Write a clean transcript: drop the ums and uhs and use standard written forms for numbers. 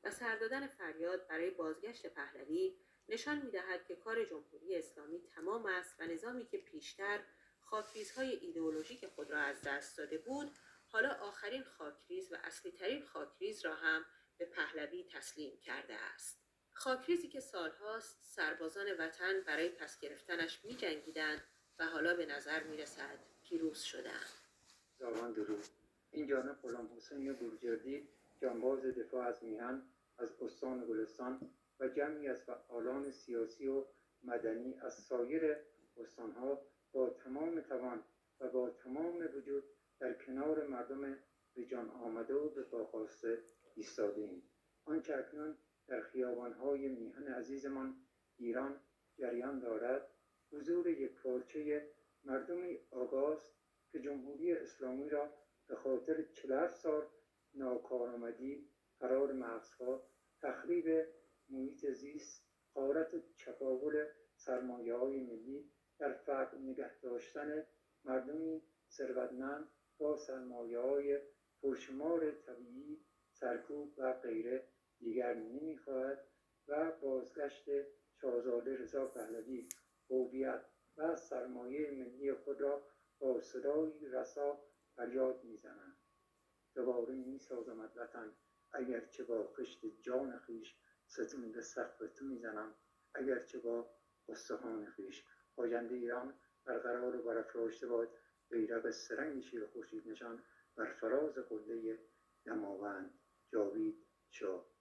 و سر دادن فریاد برای بازگشت پهلوی نشان می‌دهد که کار جمهوری اسلامی تمام است و نظامی که پیشتر خاکریزهای ایدئولوژیک خود را از دست داده بود، حالا آخرین خاکریز و اصلی ترین خاکریز را هم به پهلوی تسلیم کرده است. خاکریزی که سالهاست سربازان وطن برای پس گرفتنش می جنگیدند و حالا به نظر می رسد پیروز شدند. زاوان درود. این جانب غلام حسین بروجردی، جانباز دفاع از میهن از استان گلستان و جمعی از فعالان سیاسی و مدنی از سایر استانها با تمام توان و با تمام وجود در کنار مردم به جان آمده و به پاخواسته ایستاده‌ایم. آنچه اکنون در خیابان‌های میهن عزیزمان ایران جریان دارد، حضور یکپارچه مردمی آگاه که جمهوری اسلامی را به خاطر 47 سال ناکارآمدی، فرار مغزها، تخریب محیط زیست، غارت چپاول سرمایه‌های ملی در فقر نگه داشتن مردمی ثروتمند با سرمایه‌های پرشمار طبیعی، سرکوب و غیره دیگر نمی‌خواهد و بازگشت شاهزاده رضا پهلوی هویت و سرمایه ملی خود را با صدای رسا فریاد میزنند: دوباره میسازمت وطن، اگرچه با خشت جان خویش ستون به سقف تو میزنم، اگرچه با استخوان خویش. آینده ایران برقرار و برافراشته باد. بیرق سرنگ شیر خورشید نشان بر فراز قله دماوند. جاوید شاه.